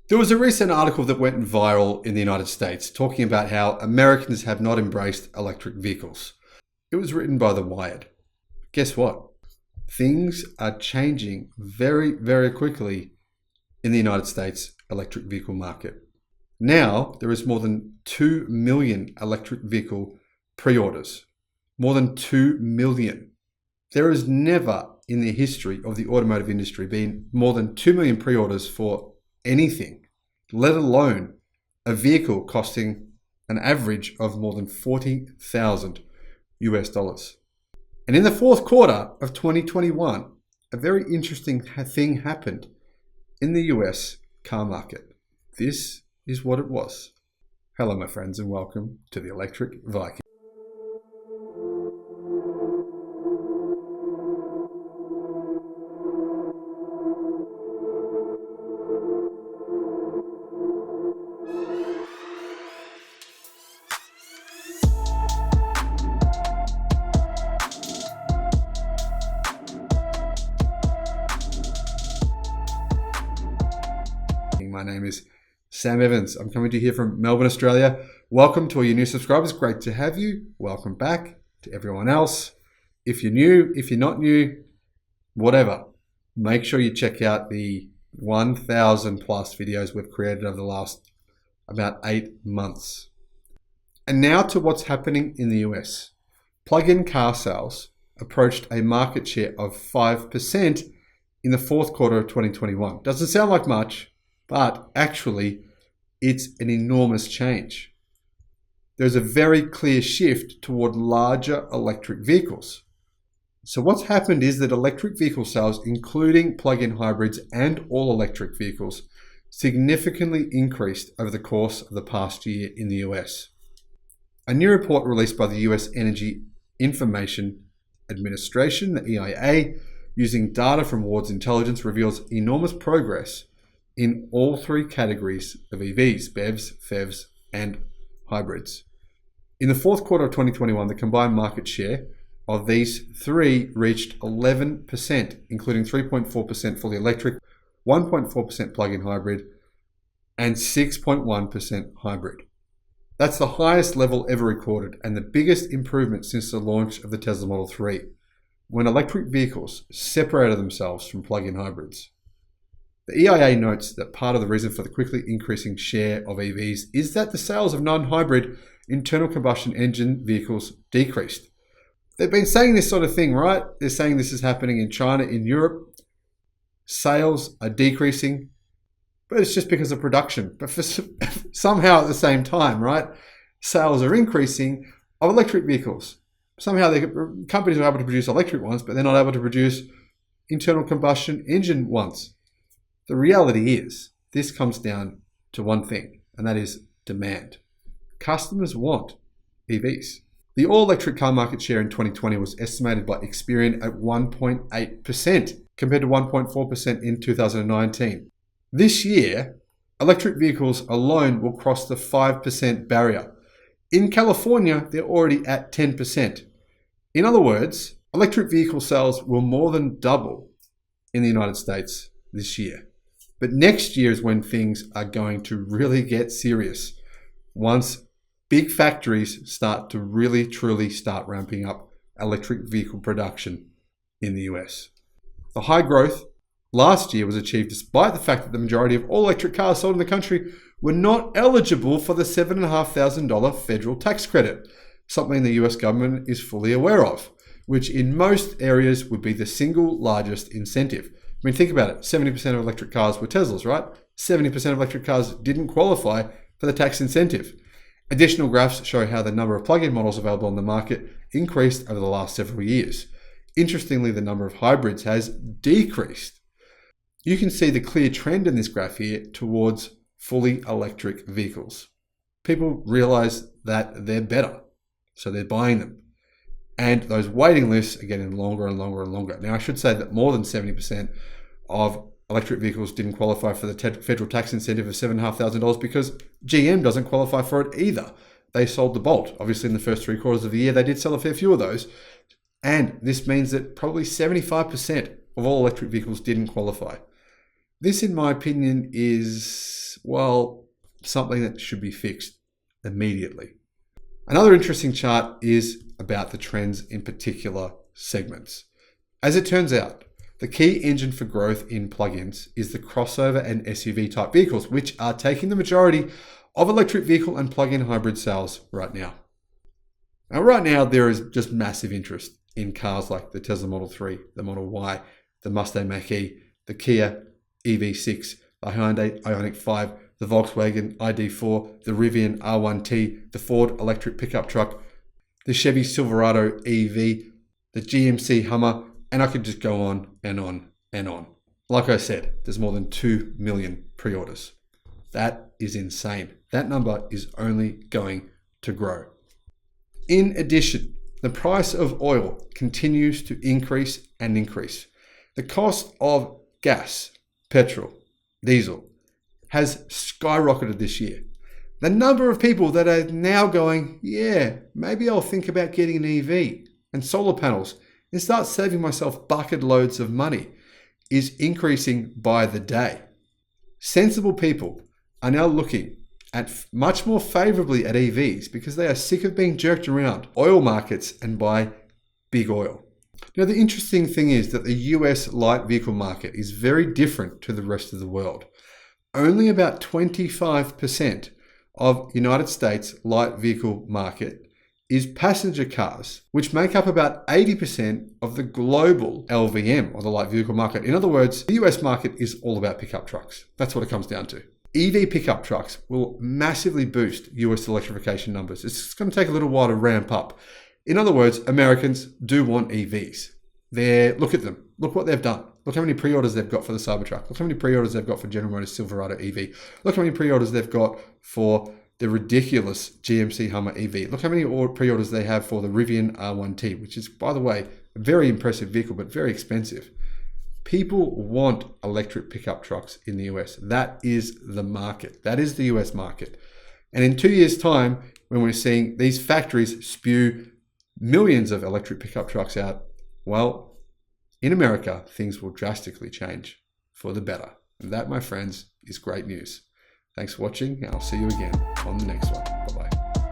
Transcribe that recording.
There was a recent article that went viral in the United States talking about how Americans have not embraced electric vehicles. It was written by The Wired. Guess what? Things are changing very, very quickly in the United States electric vehicle market. Now, there is more than 2 million electric vehicle pre-orders. More than 2 million. There has never in the history of the automotive industry been more than 2 million pre-orders for anything, let alone a vehicle costing an average of more than $40,000 US. And in the fourth quarter of 2021, a very interesting thing happened in the US car market. This is what it was. Hello, my friends, and welcome to the Electric Viking. My name is Sam Evans. I'm coming to you here from Melbourne, Australia. Welcome to all your new subscribers. Great to have you. Welcome back to everyone else. If you're new, if you're not new, whatever, make sure you check out the 1,000 plus videos we've created over the last about 8 months. And now to what's happening in the US. Plug-in car sales approached a market share of 5% in the fourth quarter of 2021. Doesn't sound like much, but actually, it's an enormous change. There's a very clear shift toward larger electric vehicles. So what's happened is that electric vehicle sales, including plug-in hybrids and all-electric vehicles, significantly increased over the course of the past year in the US. A new report released by the US Energy Information Administration, the EIA, using data from Ward's Intelligence, reveals enormous progress in all three categories of EVs, BEVs, FEVs, and hybrids. In the fourth quarter of 2021, the combined market share of these three reached 11%, including 3.4% fully electric, 1.4% plug-in hybrid, and 6.1% hybrid. That's the highest level ever recorded and the biggest improvement since the launch of the Tesla Model 3, when electric vehicles separated themselves from plug-in hybrids. The EIA notes that part of the reason for the quickly increasing share of EVs is that the sales of non-hybrid internal combustion engine vehicles decreased. They've been saying this sort of thing, right? They're saying this is happening in China, in Europe. Sales are decreasing, but it's just because of production. But for somehow at the same time, right? Sales are increasing of electric vehicles. Somehow companies are able to produce electric ones, but they're not able to produce internal combustion engine ones. The reality is, this comes down to one thing, and that is demand. Customers want EVs. The all-electric car market share in 2020 was estimated by Experian at 1.8%, compared to 1.4% in 2019. This year, electric vehicles alone will cross the 5% barrier. In California, they're already at 10%. In other words, electric vehicle sales will more than double in the United States this year. But next year is when things are going to really get serious. Once big factories start to really, truly start ramping up electric vehicle production in the US. The high growth last year was achieved despite the fact that the majority of all electric cars sold in the country were not eligible for the $7,500 federal tax credit, something the US government is fully aware of, which in most areas would be the single largest incentive. I mean, think about it. 70% of electric cars were Teslas, right? 70% of electric cars didn't qualify for the tax incentive. Additional graphs show how the number of plug-in models available on the market increased over the last several years. Interestingly, the number of hybrids has decreased. You can see the clear trend in this graph here towards fully electric vehicles. People realize that they're better, so they're buying them. And those waiting lists are getting longer and longer and longer. Now, I should say that more than 70% of electric vehicles didn't qualify for the federal tax incentive of $7,500 because GM doesn't qualify for it either. They sold the Bolt. Obviously, in the first 3 quarters of the year, they did sell a fair few of those. And this means that probably 75% of all electric vehicles didn't qualify. This, in my opinion, is, well, something that should be fixed immediately. Another interesting chart is about the trends in particular segments. As it turns out, the key engine for growth in plug-ins is the crossover and SUV type vehicles, which are taking the majority of electric vehicle and plug-in hybrid sales right now. Now, right now, there is just massive interest in cars like the Tesla Model 3, the Model Y, the Mustang Mach-E, the Kia EV6, the Hyundai Ioniq 5, the Volkswagen ID4, the Rivian R1T, the Ford electric pickup truck, the Chevy Silverado EV, the GMC Hummer, and I could just go on and on and on. Like I said, there's more than 2 million pre-orders. That is insane. That number is only going to grow. In addition, the price of oil continues to increase and increase. The cost of gas, petrol, diesel has skyrocketed this year. The number of people that are now going, yeah, maybe I'll think about getting an EV and solar panels and start saving myself bucket loads of money is increasing by the day. Sensible people are now looking at much more favorably at EVs because they are sick of being jerked around oil markets and by big oil. Now, the interesting thing is that the US light vehicle market is very different to the rest of the world. Only about 25% of United States light vehicle market is passenger cars, which make up about 80% of the global LVM, or the light vehicle market. In other words, the US market is all about pickup trucks. That's what it comes down to. EV pickup trucks will massively boost US electrification numbers. It's going to take a little while to ramp up. In other words, Americans do want EVs. Look at them. Look what they've done. Look how many pre-orders they've got for the Cybertruck. Look how many pre-orders they've got for General Motors Silverado EV. Look how many pre-orders they've got for the ridiculous GMC Hummer EV. Look how many pre-orders they have for the Rivian R1T, which is, by the way, a very impressive vehicle, but very expensive. People want electric pickup trucks in the US. That is the market. That is the US market. And in 2 years' time, when we're seeing these factories spew millions of electric pickup trucks out, well, in America, things will drastically change for the better. And that, my friends, is great news. Thanks for watching, and I'll see you again on the next one. Bye-bye.